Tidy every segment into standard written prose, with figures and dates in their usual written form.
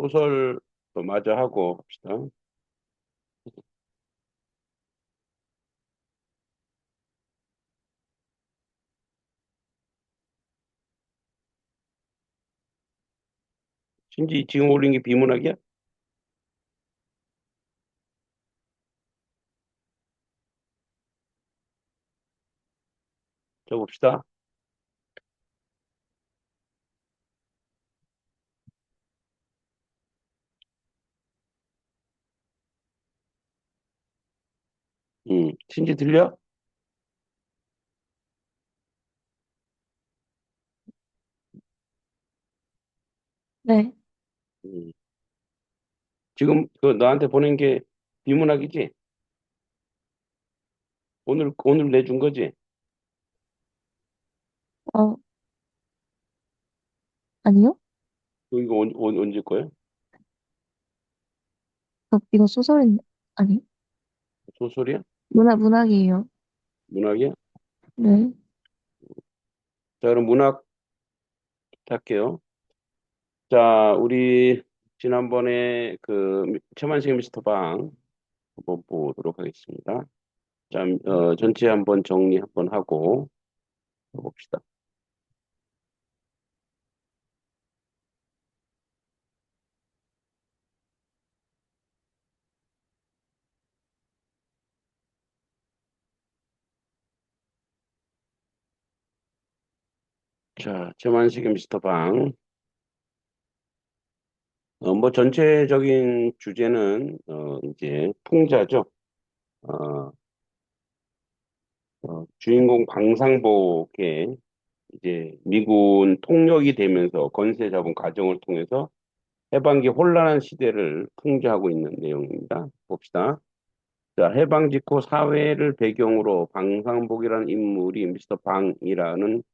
소설 마저 하고 합시다. 신지 지금 올린 게 비문학이야? 적읍시다. 신지 들려? 네. 음, 지금 그 너한테 보낸 게 비문학이지? 오늘 내준 거지? 어, 아니요? 이거 언제 거야? 이거 소설인, 아니, 소설이야? 문학이에요. 문학이야? 네. 자, 그럼 문학 할게요. 자, 우리 지난번에 그 최만식 미스터 방 한번 보도록 하겠습니다. 자, 전체 한번 정리 한번 하고 봅시다. 자, 최만식의 미스터 방. 뭐 전체적인 주제는 이제 풍자죠. 어, 주인공 방상복의 이제 미군 통역이 되면서 건세 잡은 과정을 통해서 해방기 혼란한 시대를 풍자하고 있는 내용입니다. 봅시다. 자, 해방 직후 사회를 배경으로 방상복이라는 인물이 미스터 방이라는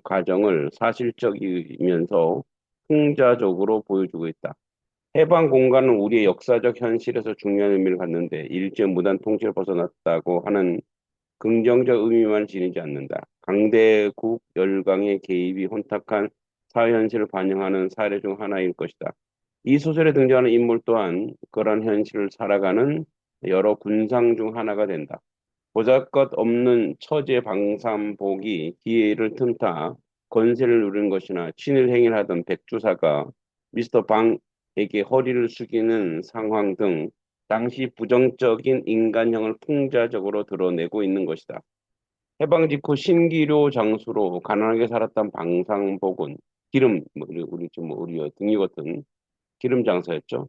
가정을 사실적이면서 풍자적으로 보여주고 있다. 해방 공간은 우리의 역사적 현실에서 중요한 의미를 갖는데 일제 무단 통치를 벗어났다고 하는 긍정적 의미만 지니지 않는다. 강대국 열강의 개입이 혼탁한 사회 현실을 반영하는 사례 중 하나일 것이다. 이 소설에 등장하는 인물 또한 그러한 현실을 살아가는 여러 군상 중 하나가 된다. 보잘것없는 처제 방삼복이 기회를 틈타 권세를 누리는 것이나 친일 행위를 하던 백주사가 미스터 방에게 허리를 숙이는 상황 등 당시 부정적인 인간형을 풍자적으로 드러내고 있는 것이다. 해방 직후 신기료 장수로 가난하게 살았던 방상복은 기름, 우리 좀 우리 등이 같은 기름 장사였죠.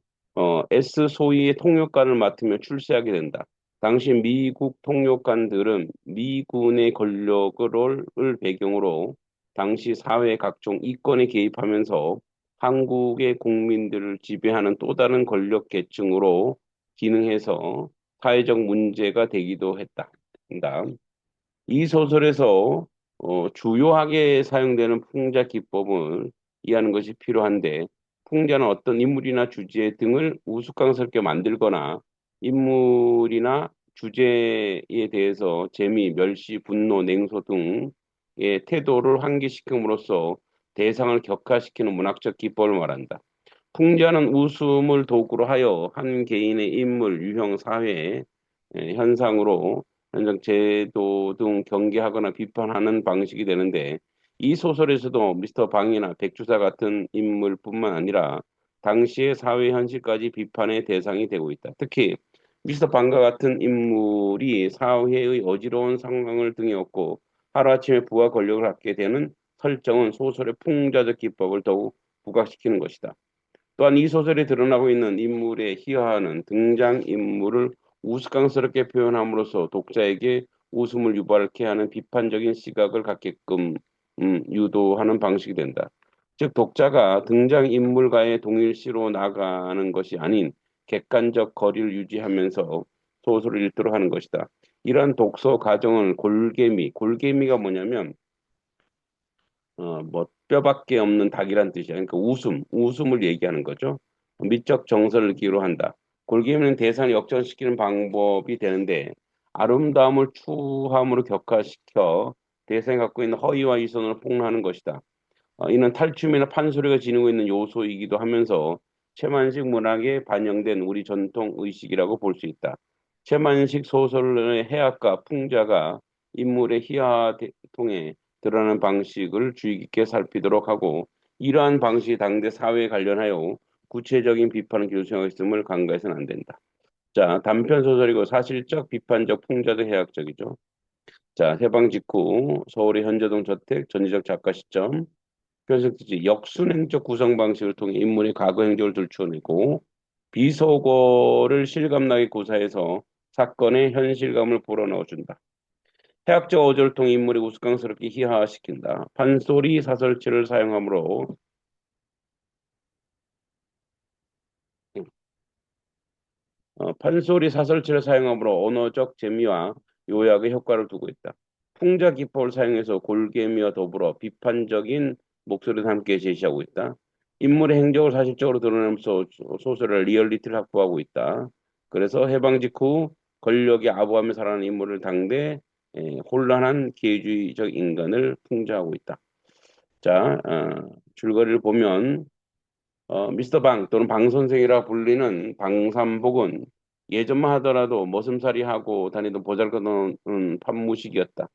S 소위의 통역관을 맡으며 출세하게 된다. 당시 미국 통역관들은 미군의 권력을 배경으로 당시 사회 각종 이권에 개입하면서 한국의 국민들을 지배하는 또 다른 권력 계층으로 기능해서 사회적 문제가 되기도 했다. 이 소설에서 주요하게 사용되는 풍자 기법을 이해하는 것이 필요한데, 풍자는 어떤 인물이나 주제 등을 우스꽝스럽게 만들거나 인물이나 주제에 대해서 재미, 멸시, 분노, 냉소 등의 태도를 환기시킴으로써 대상을 격화시키는 문학적 기법을 말한다. 풍자는 웃음을 도구로 하여 한 개인의 인물, 유형, 사회 현상으로 현장 제도 등 경계하거나 비판하는 방식이 되는데 이 소설에서도 미스터 방이나 백주사 같은 인물뿐만 아니라 당시의 사회 현실까지 비판의 대상이 되고 있다. 특히 미스터 방과 같은 인물이 사회의 어지러운 상황을 등에 업고 하루아침에 부와 권력을 갖게 되는 설정은 소설의 풍자적 기법을 더욱 부각시키는 것이다. 또한 이 소설에 드러나고 있는 인물의 희화화는 등장인물을 우스꽝스럽게 표현함으로써 독자에게 웃음을 유발케 하는 비판적인 시각을 갖게끔 유도하는 방식이 된다. 즉 독자가 등장인물과의 동일시로 나가는 것이 아닌 객관적 거리를 유지하면서 소설을 읽도록 하는 것이다. 이러한 독서 과정을 골개미가 뭐냐면 뭐 뼈밖에 없는 닭이란 뜻이야. 그러니까 웃음을 얘기하는 거죠. 미적 정서를 기로한다. 골기미는 대상을 역전시키는 방법이 되는데 아름다움을 추함으로 격화시켜 대상이 갖고 있는 허위와 이성을 폭로하는 것이다. 이는 탈춤이나 판소리가 지니고 있는 요소이기도 하면서 최만식 문학에 반영된 우리 전통 의식이라고 볼 수 있다. 최만식 소설의 해학과 풍자가 인물의 희화를 통해 드러나는 방식을 주의 깊게 살피도록 하고 이러한 방식이 당대 사회에 관련하여 구체적인 비판을 교수하였음을 간과해서는 안 된다. 자, 단편 소설이고 사실적, 비판적, 풍자도 해학적이죠. 자, 해방 직후 서울의 현저동 저택, 전지적 작가 시점, 표현색지 역순행적 구성 방식을 통해 인물의 과거 행적을 들추어내고 비속어를 실감나게 구사해서 사건의 현실감을 불어넣어준다. 해학적 어조를 통해 인물을 우스꽝스럽게 희화화시킨다. 판소리 사설체를 사용하므로 판소리 사설체를 사용하므로 언어적 재미와 요약의 효과를 두고 있다. 풍자 기법을 사용해서 골개미와 더불어 비판적인 목소리를 함께 제시하고 있다. 인물의 행적을 사실적으로 드러내면서 소설의 리얼리티를 확보하고 있다. 그래서 해방 직후 권력의 아부하며 살아가는 인물을 당대 혼란한 기회주의적 인간을 풍자하고 있다. 자, 줄거리를 보면 미스터 방 또는 방 선생이라 불리는 방삼복은 예전만 하더라도 머슴살이하고 다니던 보잘것없는 판무식이었다.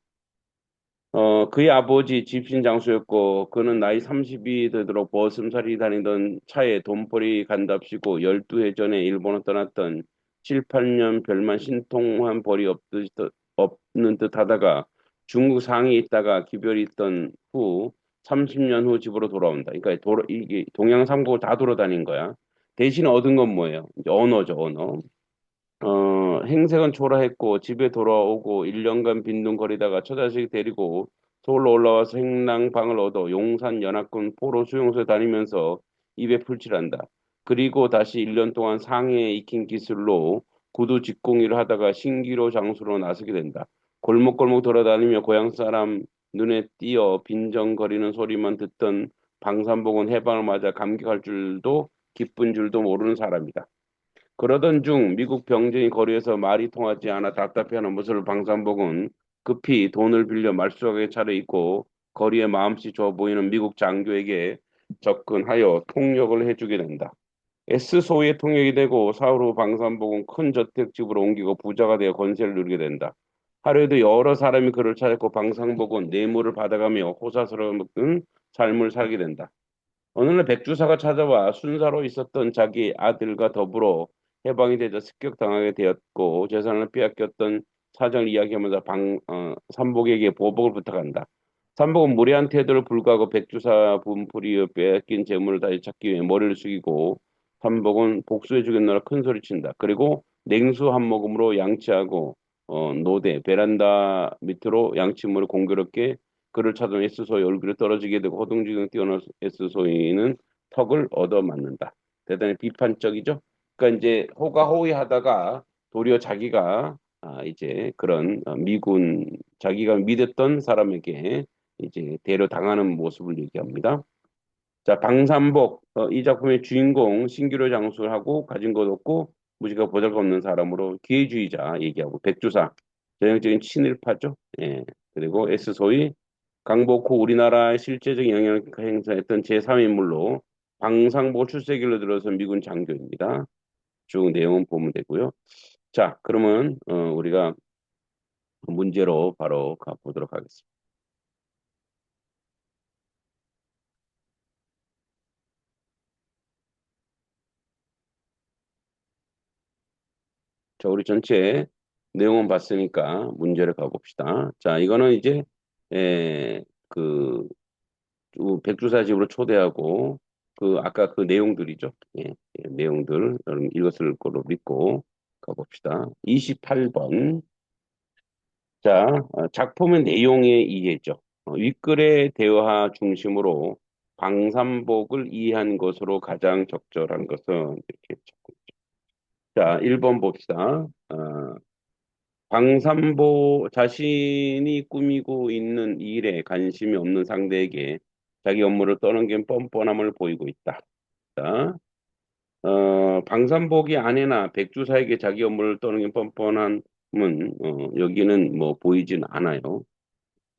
그의 아버지 집신 장수였고 그는 나이 30이 되도록 머슴살이 다니던 차에 돈벌이 간답시고 12해 전에 일본을 떠났던 7, 8년 별만 신통한 벌이 없는 듯 하다가 중국 상해에 있다가 기별이 있던 후 30년 후 집으로 돌아온다. 그러니까 이게 동양 삼국을 다 돌아다닌 거야. 대신 얻은 건 뭐예요? 이제 언어죠, 언어. 행색은 초라했고 집에 돌아오고 1년간 빈둥거리다가 처자식 데리고 서울로 올라와서 행랑방을 얻어 용산 연합군 포로 수용소에 다니면서 입에 풀칠한다. 그리고 다시 1년 동안 상해에 익힌 기술로 구두 직공일을 하다가 신기로 장수로 나서게 된다. 골목골목 돌아다니며 고향 사람 눈에 띄어 빈정거리는 소리만 듣던 방산복은 해방을 맞아 감격할 줄도 기쁜 줄도 모르는 사람이다. 그러던 중 미국 병정이 거리에서 말이 통하지 않아 답답해하는 모습을 방산복은 급히 돈을 빌려 말수하게 차려입고 거리에 마음씨 좋아 보이는 미국 장교에게 접근하여 통역을 해주게 된다. S소의 통역이 되고 사흘 후 방산복은 큰 저택집으로 옮기고 부자가 되어 권세를 누리게 된다. 하루에도 여러 사람이 그를 찾았고 방산복은 뇌물을 받아가며 호사스러운 삶을 살게 된다. 어느 날 백주사가 찾아와 순사로 있었던 자기 아들과 더불어 해방이 되자 습격당하게 되었고 재산을 빼앗겼던 사정을 이야기하면서 삼복에게 보복을 부탁한다. 삼복은 무례한 태도를 불구하고 백주사 분풀이 빼앗긴 재물을 다시 찾기 위해 머리를 숙이고 삼복은 복수해 주겠노라 큰 소리친다. 그리고 냉수 한 모금으로 양치하고 노대 베란다 밑으로 양치물을 공교롭게 그를 찾아온 S소의 얼굴에 떨어지게 되고 허둥지둥 뛰어난 S소이는 턱을 얻어맞는다. 대단히 비판적이죠. 그러니까 이제 호가호위하다가 도리어 자기가 이제 그런 미군 자기가 믿었던 사람에게 이제 대로 당하는 모습을 얘기합니다. 자, 방산복 이 작품의 주인공 신기루 장수하고 가진 것 없고 무지가 보잘것없는 사람으로 기회주의자 얘기하고 백주사 전형적인 친일파죠. 예. 그리고 S소위 강복 후 우리나라에 실제적인 영향을 행사했던 제3인물로 방상복 출세길로 들어서 미군 장교입니다. 쭉 내용은 보면 되고요. 자, 그러면 우리가 문제로 바로 가보도록 하겠습니다. 자, 우리 전체 내용은 봤으니까 문제를 가봅시다. 자, 이거는 이제 그 백두사 집으로 초대하고 그 아까 그 내용들이죠. 예, 내용들 여러분 읽었을 거로 믿고 가봅시다. 28번. 자, 작품의 내용의 이해죠. 윗글의 대화 중심으로 방삼복을 이해한 것으로 가장 적절한 것은 이렇게 적고 있죠. 자, 1번 봅시다. 방삼보 자신이 꾸미고 있는 일에 관심이 없는 상대에게 자기 업무를 떠넘긴 뻔뻔함을 보이고 있다. 자, 방삼복이 아내나 백주사에게 자기 업무를 떠넘긴 뻔뻔함은 여기는 뭐 보이진 않아요.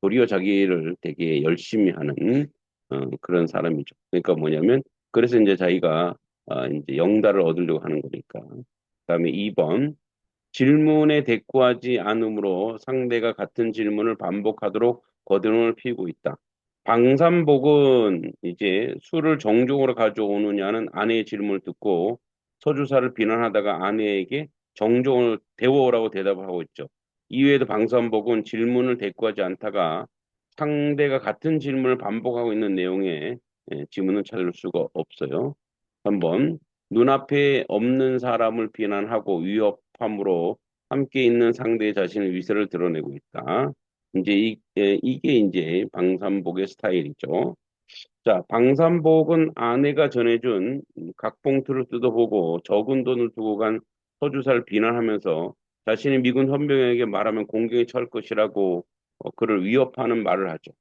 도리어 자기를 되게 열심히 하는 그런 사람이죠. 그러니까 뭐냐면 그래서 이제 자기가 이제 영달을 얻으려고 하는 거니까. 그다음에 2번 질문에 대꾸하지 않으므로 상대가 같은 질문을 반복하도록 거듭을 피우고 있다. 방산복은 이제 술을 정중으로 가져오느냐는 아내의 질문을 듣고 서주사를 비난하다가 아내에게 정중을 데워오라고 대답을 하고 있죠. 이외에도 방산복은 질문을 대꾸하지 않다가 상대가 같은 질문을 반복하고 있는 내용의 지문을 찾을 수가 없어요. 한번 눈앞에 없는 사람을 비난하고 위협함으로 함께 있는 상대의 자신의 위세를 드러내고 있다. 이제 이게 이제 방산복의 스타일이죠. 자, 방산복은 아내가 전해준 각봉투를 뜯어보고 적은 돈을 두고 간 서주사를 비난하면서 자신이 미군 헌병에게 말하면 공경에 처할 것이라고 그를 위협하는 말을 하죠.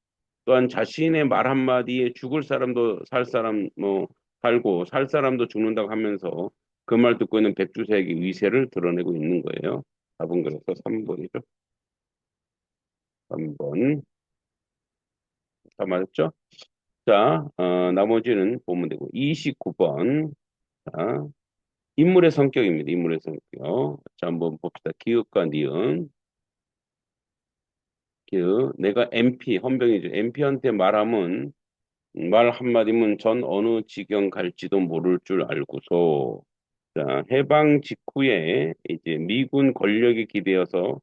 또한 자신의 말 한마디에 죽을 사람도 살 사람 뭐 살고 살 사람도 죽는다고 하면서 그 말 듣고 있는 백주사에게 위세를 드러내고 있는 거예요. 답은 그래서 3번이죠. 3번. 다 맞았죠? 자, 나머지는 보면 되고 29번. 자, 인물의 성격입니다. 인물의 성격. 자, 한번 봅시다. 기읍과 니은. 기읍. 내가 MP, 헌병이죠. MP한테 말하면 말 한마디면 전 어느 지경 갈지도 모를 줄 알고서 자, 해방 직후에 이제 미군 권력에 기대어서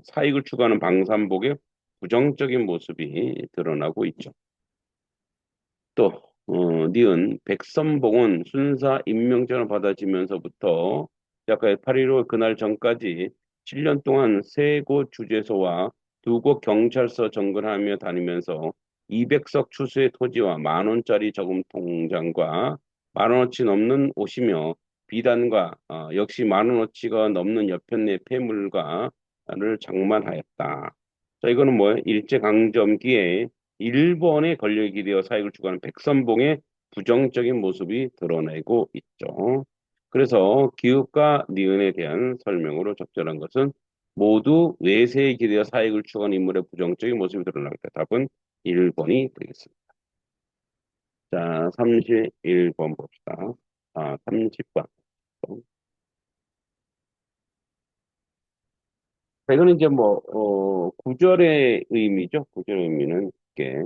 사익을 추구하는 방산복의 부정적인 모습이 드러나고 있죠. 또 니은 백선봉은 순사 임명장을 받아지면서부터 약간 8.15 그날 전까지 7년 동안 세 곳 주재소와 두 곳 경찰서 정근하며 다니면서 200석 추수의 토지와 10,000원짜리 저금 통장과 10,000원어치 넘는 옷이며 비단과 역시 10,000원어치가 넘는 여편 내 폐물과를 장만하였다. 자, 이거는 뭐예요? 일제강점기에 일본의 권력에 기대어 사익을 추구하는 백선봉의 부정적인 모습이 드러내고 있죠. 그래서 기읍과 니은에 대한 설명으로 적절한 것은 모두 외세에 기대어 사익을 추구하는 인물의 부정적인 모습이 드러납니다. 답은 1번이 되겠습니다. 자, 31번 봅시다. 30번. 이거는 이제 뭐, 구절의 의미죠. 구절의 의미는 이게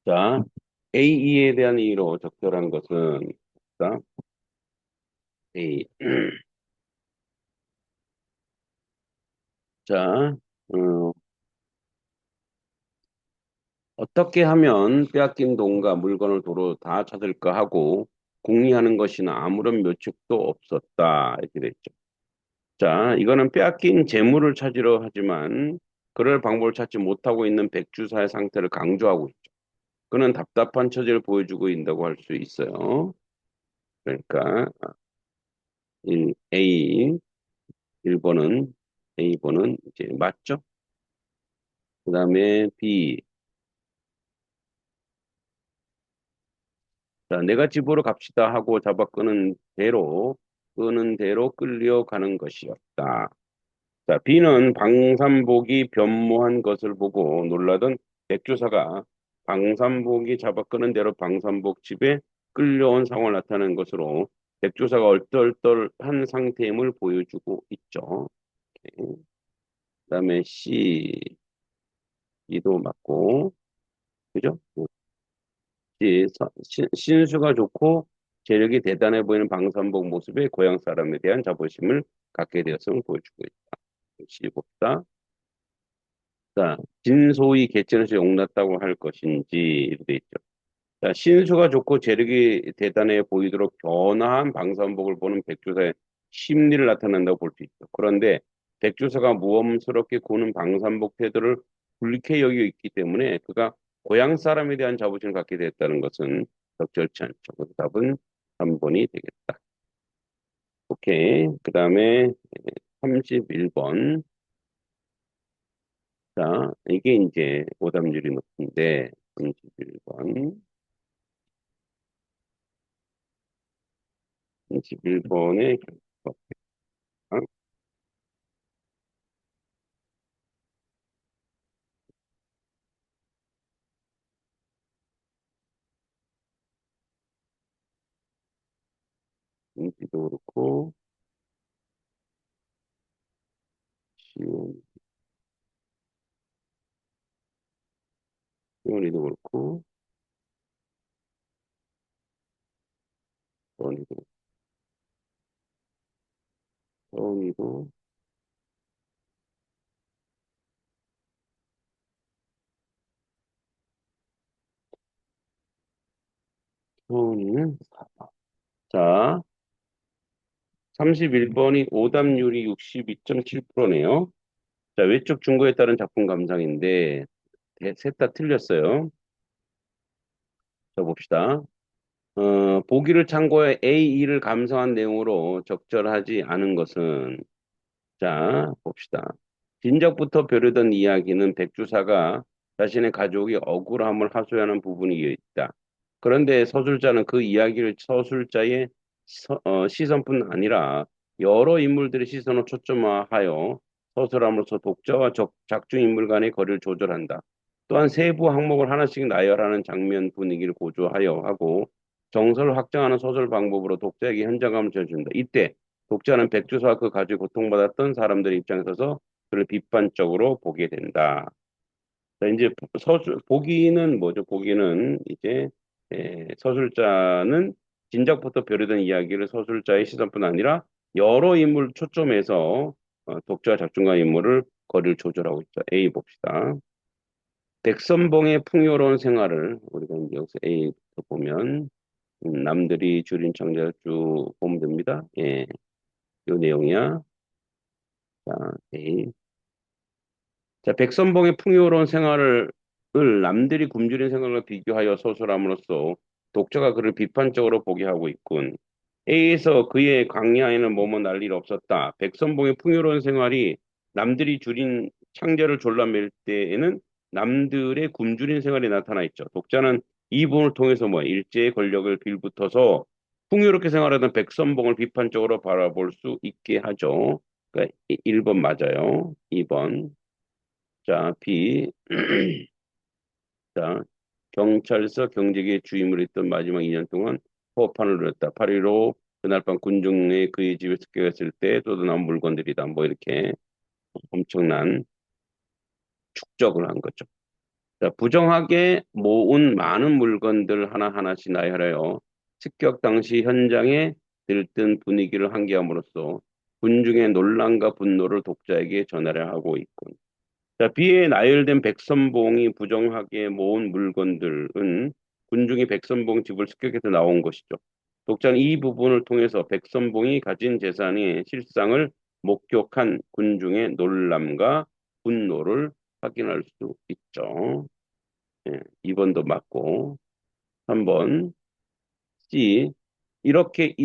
자, AE에 대한 이의로 적절한 것은 자, A. 자, 어, 어떻게 하면 빼앗긴 돈과 물건을 도로 다 찾을까 하고 궁리하는 것이나 아무런 묘책도 없었다. 이렇게 됐죠. 자, 이거는 빼앗긴 재물을 찾으려 하지만 그럴 방법을 찾지 못하고 있는 백주사의 상태를 강조하고 있죠. 그는 답답한 처지를 보여주고 있다고 할 수 있어요. 그러니까 A 1번은 A번은 이제 맞죠? 그다음에 B. 자, 내가 집으로 갑시다 하고 잡아 끄는 대로 끌려가는 것이었다. 자, B는 방산복이 변모한 것을 보고 놀라던 백조사가 방산복이 잡아 끄는 대로 방산복 집에 끌려온 상황을 나타내는 것으로 백조사가 얼떨떨한 상태임을 보여주고 있죠. 그다음에 C, 이도 맞고, 그죠? 신수가 좋고 재력이 대단해 보이는 방산복 모습에 고향 사람에 대한 자부심을 갖게 되었음을 보여주고 있다. 시봅다. 자, 진소위 개천에서 용났다고 할 것인지 이렇게 돼 있죠. 자, 신수가 좋고 재력이 대단해 보이도록 변화한 방산복을 보는 백조사의 심리를 나타낸다고 볼 수 있죠. 그런데 백조사가 모험스럽게 고는 방산복 태도를 불쾌히 여기고 있기 때문에 그가 고향 사람에 대한 자부심을 갖게 됐다는 것은 적절치 않죠. 그래서 답은 3번이 되겠다. 오케이. 그 다음에 31번. 자, 이게 이제 오답률이 높은데, 31번. 31번의 은비도 그렇고, 시온, 시온이도 그렇고, 서원이도, 서원이도, 서원이는 4번. 자, 31번이 오답률이 62.7%네요. 자, 외적 충고에 따른 작품 감상인데, 셋 다 틀렸어요. 자, 봅시다. 보기를 참고해 A, E를 감상한 내용으로 적절하지 않은 것은, 자, 봅시다. 진작부터 벼르던 이야기는 백주사가 자신의 가족이 억울함을 하소연하는 부분이 있다. 그런데 서술자는 그 이야기를 서술자의 시선뿐 아니라 여러 인물들의 시선을 초점화하여 서술함으로써 독자와 작중 인물 간의 거리를 조절한다. 또한 세부 항목을 하나씩 나열하는 장면 분위기를 고조하여 하고 정서를 확장하는 소설 방법으로 독자에게 현장감을 전해준다. 이때 독자는 백주사와 그 가족이 고통받았던 사람들의 입장에 서서 그를 비판적으로 보게 된다. 자, 이제 보기는 뭐죠? 보기는 이제 서술자는 진작부터 벼르던 이야기를 서술자의 시선뿐 아니라 여러 인물 초점에서 독자와 작중과 인물을 거리를 조절하고 있죠. A 봅시다. 백선봉의 풍요로운 생활을 우리가 이제 여기서 A부터 보면 남들이 줄인 창자를 쭉 보면 됩니다. 예, 요 내용이야. 자, A. 자, 백선봉의 풍요로운 생활을 남들이 굶주린 생활과 비교하여 서술함으로써 독자가 그를 비판적으로 보게 하고 있군. A에서 그의 광야에는 뭐뭐 날일 없었다. 백선봉의 풍요로운 생활이 남들이 줄인 창자를 졸라맬 때에는 남들의 굶주린 생활이 나타나 있죠. 독자는 이 부분을 통해서 뭐 일제의 권력을 빌붙어서 풍요롭게 생활하던 백선봉을 비판적으로 바라볼 수 있게 하죠. 그러니까 1번 맞아요. 2번. 자, B. 자, 경찰서 경직의 주임을 했던 마지막 2년 동안 포판을 누렸다. 8.15 그날 밤 군중의 그의 집에 습격했을 때 쏟아나온 물건들이다. 뭐 이렇게 엄청난 축적을 한 거죠. 자, 부정하게 모은 많은 물건들 하나하나씩 나열하여 습격 당시 현장에 들뜬 분위기를 환기함으로써 군중의 논란과 분노를 독자에게 전하려 하고 있군. 자, 비에 나열된 백선봉이 부정하게 모은 물건들은 군중이 백선봉 집을 습격해서 나온 것이죠. 독자는 이 부분을 통해서 백선봉이 가진 재산의 실상을 목격한 군중의 놀람과 분노를 확인할 수 있죠. 예, 2번도 맞고 3번 C 이렇게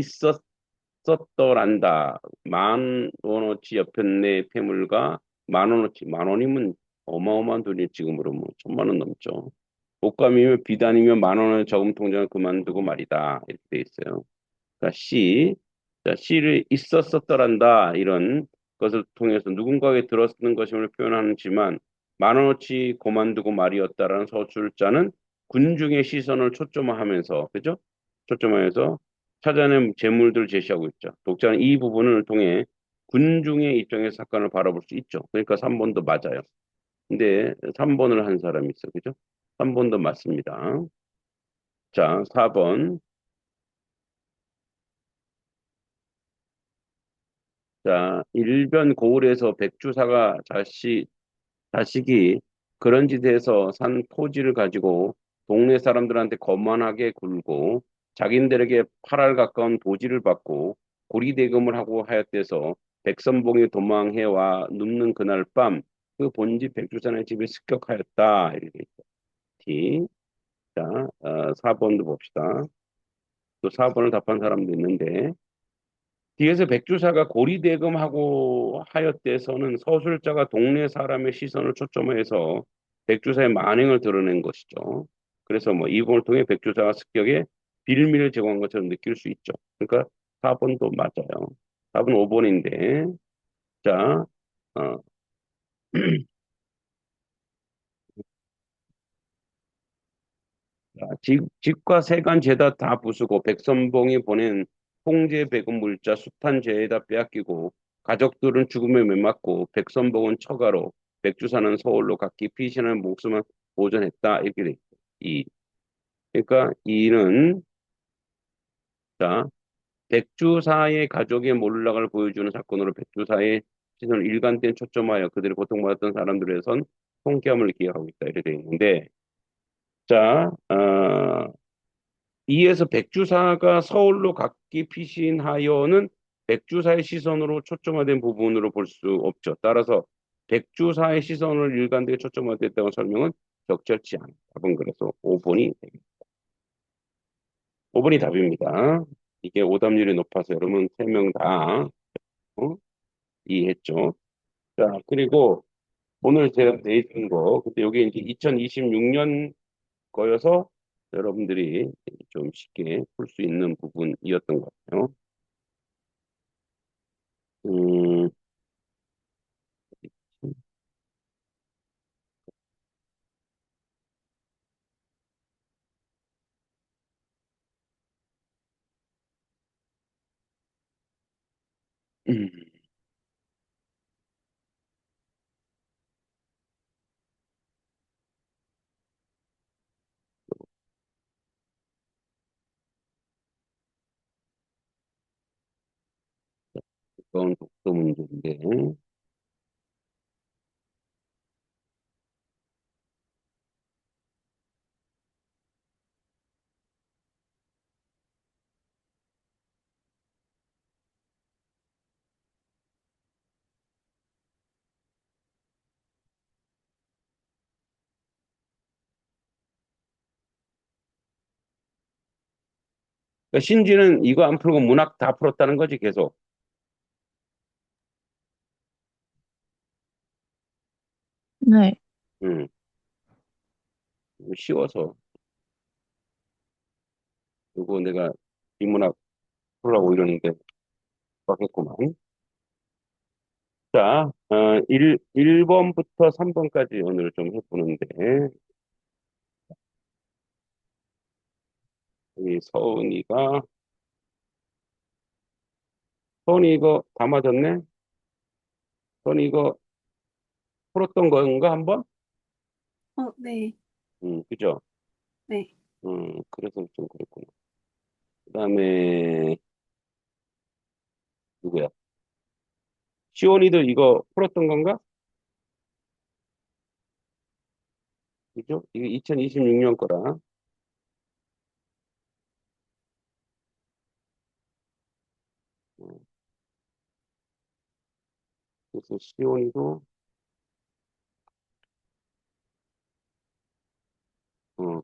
있었더란다. 10,000원어치 여편내 폐물과 10,000원어치 10,000원이면 어마어마한 돈이 지금으로 뭐 1,000만 원 넘죠. 옷감이며 비단이며 10,000원의 저금 통장을 그만두고 말이다. 이렇게 돼 있어요. 그러니까 C, 자, C를 있었더란다 이런 것을 통해서 누군가에게 들었는 것임을 표현하지만 10,000원어치 그만두고 말이었다라는 서술자는 군중의 시선을 초점화하면서 그죠? 초점화해서 찾아낸 재물들을 제시하고 있죠. 독자는 이 부분을 통해 군중의 입장에서 사건을 바라볼 수 있죠. 그러니까 3번도 맞아요. 근데 3번을 한 사람이 있어. 그죠? 3번도 맞습니다. 자, 4번. 자, 일변 고을에서 백주사가 자식이 그런 지대에서 산 토지를 가지고 동네 사람들한테 거만하게 굴고 자기들에게 8알 가까운 도지를 받고 고리대금을 하고 하였대서 백선봉이 도망해와 눕는 그날 밤 그 본집 백주산의 집에 습격하였다. 이렇게 돼 있죠. T. 자, 4번도 봅시다. 또 4번을 답한 사람도 있는데 뒤에서 백주사가 고리대금하고 하였대서는 서술자가 동네 사람의 시선을 초점해서 백주사의 만행을 드러낸 것이죠. 그래서 뭐 이번을 통해 백주사가 습격에 빌미를 제공한 것처럼 느낄 수 있죠. 그러니까 4번도 맞아요. 4번 5번인데 자, 어, 집과 세간 죄다 다 부수고 백선봉이 보낸 통제 배급 물자 숱한 죄에다 빼앗기고 가족들은 죽음에 매맞고 백선봉은 처가로 백주사는 서울로 각기 피신한 목숨을 보존했다 이렇게 돼 있어. 이 그러니까 이는 자 백주사의 가족의 몰락을 보여주는 사건으로 백주사의 시선을 일관된 초점하여 그들이 고통받았던 사람들에 선 통쾌함을 기억하고 있다 이렇게 돼 있는데 자 이에서 백주사가 서울로 각기 피신하여는 백주사의 시선으로 초점화된 부분으로 볼 수 없죠. 따라서 백주사의 시선을 일관되게 초점화됐다고 설명은 적절치 않다. 답은 그래서 5번이 되겠습니다. 5번이 답입니다. 이게 오답률이 높아서 여러분 3명 다 이해했죠? 자, 그리고 오늘 제가 내준 거, 근데 여기 이제 2026년 거여서 여러분들이 좀 쉽게 풀 수 있는 부분이었던 것 같아요. 음, 음, 이건 독서 문제인데, 그러니까 신지는 이거 안 풀고 문학 다 풀었다는 거지, 계속. 네. 음, 쉬워서. 이거 내가 비문학 풀라고 이러는데, 빡했구만. 자, 1번부터 3번까지 오늘 좀 해보는데, 이 서은이 이거 다 맞았네? 서은이 이거 풀었던 건가, 한번? 네, 그죠? 네. 그래서 좀 그랬구나. 그 다음에, 누구야? 시온이도 이거 풀었던 건가? 그죠? 이게 2026년 거라. 어, 그래서 시온이도,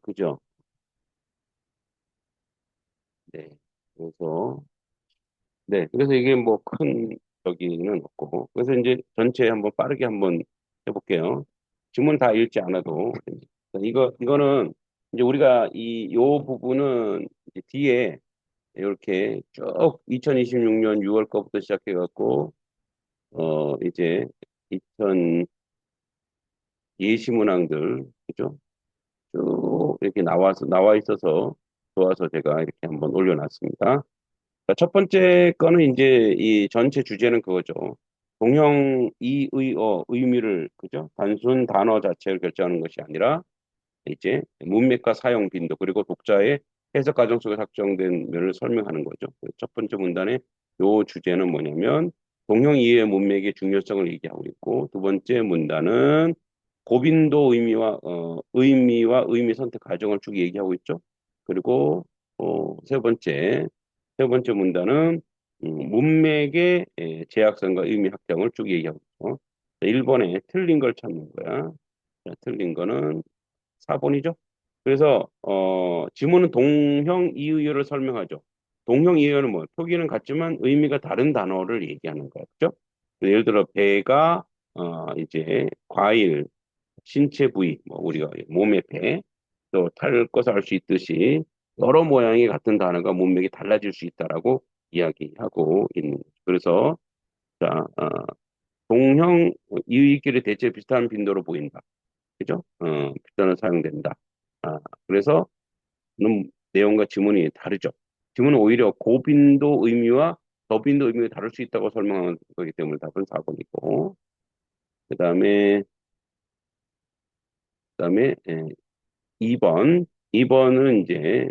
그죠? 네. 그래서, 네. 그래서 이게 뭐 큰 저기는 없고. 그래서 이제 전체 한번 빠르게 한번 해볼게요. 지문 다 읽지 않아도. 이거는 이제 우리가 요 부분은 이제 뒤에 이렇게 쭉 2026년 6월 거부터 시작해갖고, 이제 2000 예시문항들, 그죠? 쭉 이렇게 나와 있어서 좋아서 제가 이렇게 한번 올려놨습니다. 자, 첫 번째 거는 이제 이 전체 주제는 그거죠. 동형 이의어 의미를 그죠? 단순 단어 자체를 결정하는 것이 아니라 이제 문맥과 사용 빈도 그리고 독자의 해석 과정 속에 확정된 면을 설명하는 거죠. 첫 번째 문단의 요 주제는 뭐냐면 동형 이해의 문맥의 중요성을 얘기하고 있고 두 번째 문단은 고빈도 의미와 의미 선택 과정을 쭉 얘기하고 있죠. 그리고 세 번째 문단은 문맥의 제약성과 의미 확장을 쭉 얘기하고 있고 1번에 틀린 걸 찾는 거야. 자, 틀린 거는 4번이죠. 그래서 지문은 동형 이의어를 설명하죠. 동형 이의어는 뭐 표기는 같지만 의미가 다른 단어를 얘기하는 거죠. 그죠? 예를 들어 배가 이제 과일, 신체 부위, 뭐 우리가 몸의 배, 또 탈 것을 알 수 있듯이 여러 모양이 같은 단어가 문맥이 달라질 수 있다라고 이야기하고 있는 거죠. 그래서 자, 동형 이의끼리 대체 비슷한 빈도로 보인다. 그죠? 비단어 사용된다. 그래서 내용과 지문이 다르죠. 지문은 오히려 고빈도 의미와 저빈도 의미가 다를 수 있다고 설명한 거기 때문에 답은 4번이고. 그다음에 2번. 2번은 이제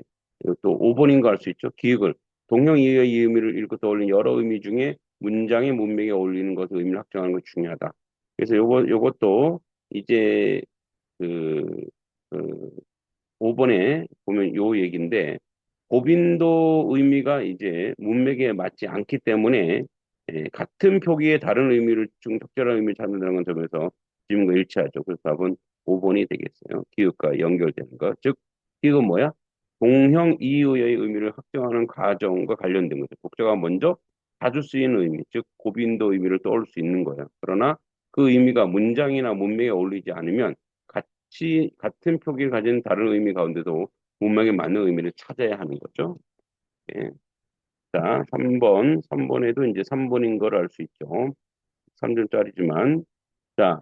또 5번인 거 알 수 있죠. 기억을. 동형 이의의 이 의미를 읽고 떠올린 여러 의미 중에 문장의 문맥에 어울리는 것을 의미를 확정하는 것이 중요하다. 그래서 요것도 이제 그, 그 5번에 보면 요 얘기인데 고빈도 의미가 이제 문맥에 맞지 않기 때문에 같은 표기의 다른 의미를 중 적절한 의미를 찾는다는 건 점에서 지문과 일치하죠. 그래서 답은 5번이 되겠어요. 기억과 연결되는 것. 즉, 기억은 뭐야? 동형 이의의 의미를 확정하는 과정과 관련된 거죠. 독자가 먼저 자주 쓰이는 의미, 즉 고빈도 의미를 떠올릴 수 있는 거예요. 그러나 그 의미가 문장이나 문맥에 어울리지 않으면 같은 표기를 가진 다른 의미 가운데도 문맥에 맞는 의미를 찾아야 하는 거죠. 예. 자, 3번. 3번에도 이제 3번인 걸 알 수 있죠. 3점짜리지만. 자,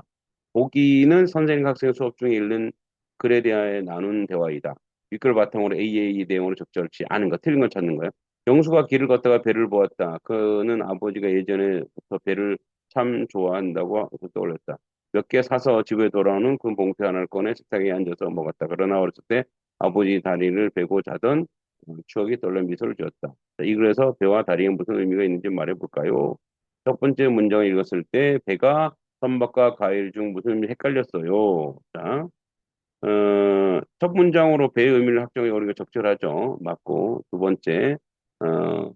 보기는 선생님 학생 수업 중에 읽는 글에 대하여 나눈 대화이다. 윗글 바탕으로 AA 내용으로 적절치 않은 거, 틀린 걸 찾는 거예요. 영수가 길을 걷다가 배를 보았다. 그는 아버지가 예전에부터 배를 참 좋아한다고 떠올렸다. 몇 개 사서 집에 돌아오는 그 봉투 하나를 꺼내 식탁에 앉아서 먹었다. 그러나 어렸을 때 아버지 다리를 베고 자던 추억이 떠올려 미소를 지었다. 자, 이 글에서 배와 다리에 무슨 의미가 있는지 말해볼까요? 첫 번째 문장을 읽었을 때 배가 선박과 과일 중 무슨 의미 헷갈렸어요. 자, 첫 문장으로 배의 의미를 확정해 오는 게 적절하죠. 맞고 어,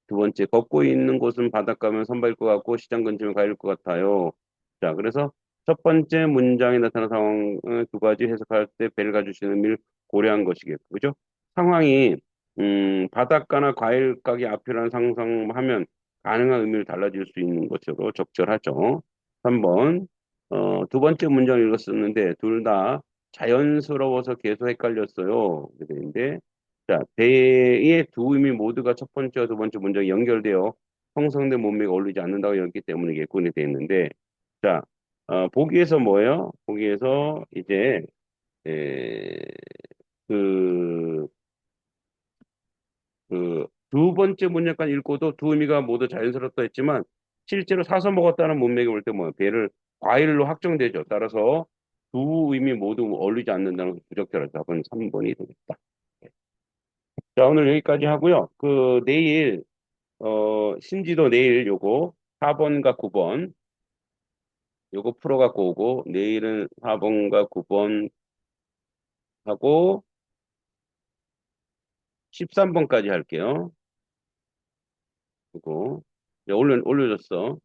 두 번째 걷고 있는 곳은 바닷가면 선박일 것 같고 시장 근처면 과일일 것 같아요. 자, 그래서 첫 번째 문장에 나타난 상황을 두 가지 해석할 때 배를 가주시는 의미를 고려한 것이겠고, 그죠? 상황이 바닷가나 과일 가게 앞이라는 상상하면 가능한 의미를 달라질 수 있는 것으로 적절하죠. 3번. 두 번째 문장을 읽었었는데 둘 다 자연스러워서 계속 헷갈렸어요. 그런데 자, 배의 두 의미 모두가 첫 번째와 두 번째 문장이 연결되어 형성된 문맥에 어울리지 않는다고 여겼기 때문에 개군이 되어 있는데 자, 보기에서 뭐예요? 보기에서 이제 에, 그, 두 번째 문장까지 읽고도 두 의미가 모두 자연스럽다 했지만 실제로 사서 먹었다는 문맥에 볼 때 뭐 배를 과일로 확정되죠. 따라서 두 의미 모두 어울리지 않는다는 것이 부적절하다. 답은 3번이 되겠다. 자, 오늘 여기까지 하고요. 내일 신지도 내일 요거 4번과 9번 요거 풀어갖고 오고 내일은 4번과 9번 하고 13번까지 할게요. 그리고 이제 올려줬어.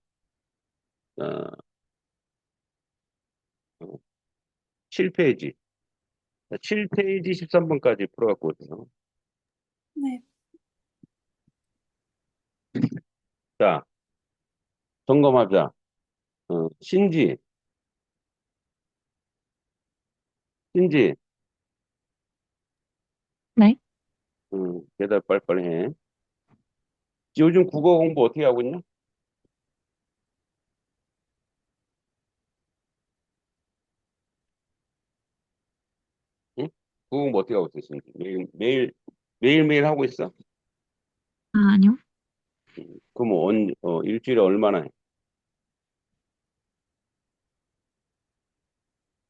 자, 7페이지. 7페이지 13번까지 풀어갖고 오세요. 네. 자, 점검하자. 신지, 신지, 네. 대답 빨리빨리 해. 요즘 국어 공부 어떻게 하고 있냐? 응? 국어 공부 어떻게 하고 있어, 신지? 매일 하고 있어? 아, 아니요. 그럼 일주일에 얼마나 해?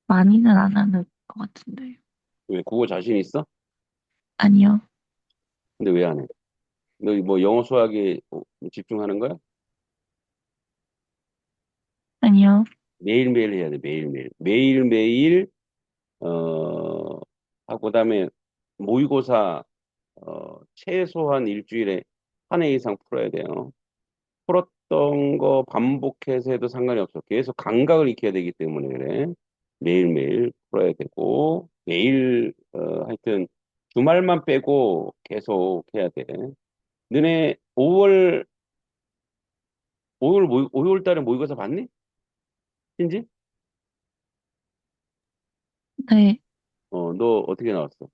많이는 안 하는 것 같은데요. 왜 국어 자신 있어? 아니요. 근데 왜 안 해? 너 뭐 영어 수학에 집중하는 거야? 아니요. 매일매일 해야 돼, 매일매일. 매일매일, 어, 하고 그다음에 모의고사, 최소한 일주일에 한 해 이상 풀어야 돼요. 풀었던 거 반복해서 해도 상관이 없어. 계속 감각을 익혀야 되기 때문에 그래. 매일매일 풀어야 되고, 하여튼, 주말만 빼고 계속 해야 돼. 너네 5월 달에 모의고사 봤니? 신지? 네. 너 어떻게 나왔어?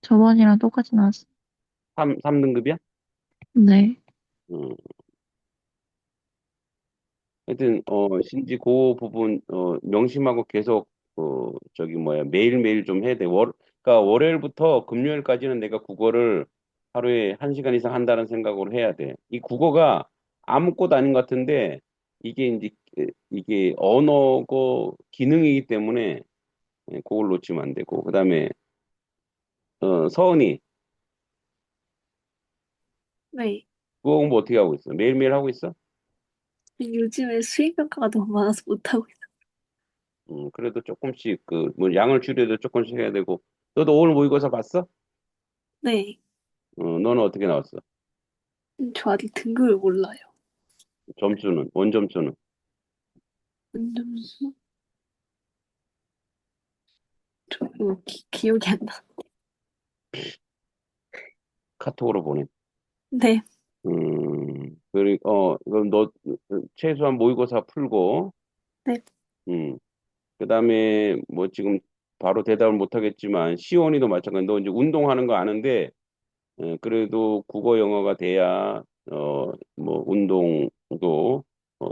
저번이랑 똑같이 나왔어요. 3등급이야? 네. 음, 하여튼, 신지 그 부분, 명심하고 계속, 매일매일 좀 해야 돼. 그러니까 월요일부터 금요일까지는 내가 국어를 하루에 1시간 이상 한다는 생각으로 해야 돼. 이 국어가 아무것도 아닌 것 같은데 이게 이제 이게 언어고 기능이기 때문에 그걸 놓치면 안 되고 그다음에 서은이 네. 국어 공부 어떻게 하고 있어? 매일매일 하고 있어? 요즘에 수행평가가 너무 많아서 못하고 있어요. 그래도 조금씩 그 뭐 양을 줄여도 조금씩 해야 되고 너도 오늘 모의고사 봤어? 네. 너는 어떻게 나왔어? 저 아직 등급을 몰라요. 점수는 원점수는 점수? 저 이거 기억이 안 나. 카톡으로 보내. 네. 그리고 그럼 너 최소한 모의고사 풀고 네. 음 그다음에 뭐 지금 바로 대답을 못 하겠지만 시원이도 마찬가지. 너 이제 운동하는 거 아는데 그래도 국어 영어가 돼야 뭐 운동도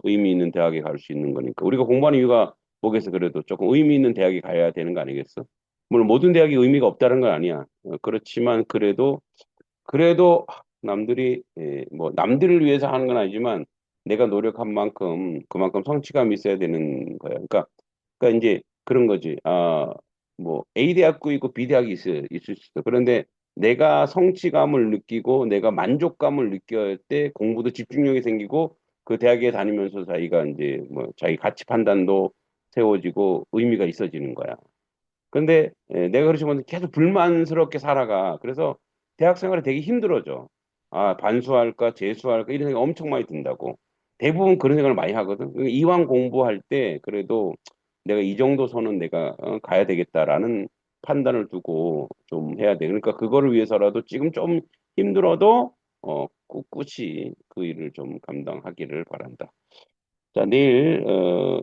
의미 있는 대학에 갈 수 있는 거니까 우리가 공부하는 이유가 뭐겠어 그래도 조금 의미 있는 대학에 가야 되는 거 아니겠어? 물론 모든 대학이 의미가 없다는 건 아니야. 그렇지만 그래도 남들이 뭐 남들을 위해서 하는 건 아니지만 내가 노력한 만큼 그만큼 성취감이 있어야 되는 거야. 그러니까 이제 그런 거지. 뭐 A 대학도 있고 B 대학이 있을 수 있어. 그런데 내가 성취감을 느끼고 내가 만족감을 느낄 때 공부도 집중력이 생기고 그 대학에 다니면서 자기가 이제 뭐 자기 가치 판단도 세워지고 의미가 있어지는 거야. 근데 내가 그렇지만 계속 불만스럽게 살아가. 그래서 대학 생활이 되게 힘들어져. 반수할까, 재수할까 이런 생각이 엄청 많이 든다고. 대부분 그런 생각을 많이 하거든. 그러니까 이왕 공부할 때 그래도 내가 이 정도 선은 내가 가야 되겠다라는 판단을 두고 좀 해야 돼. 그러니까 그거를 위해서라도 지금 좀 힘들어도 꿋꿋이 그 일을 좀 감당하기를 바란다. 자, 내일,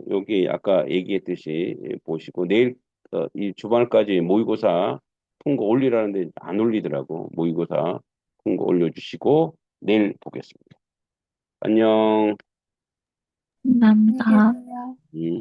여기 아까 얘기했듯이 보시고, 내일, 이 주말까지 모의고사 푼 거 올리라는데 안 올리더라고. 모의고사 푼 거 올려주시고, 내일 보겠습니다. 안녕. 안녕히 감사합니다. 계세요. 음.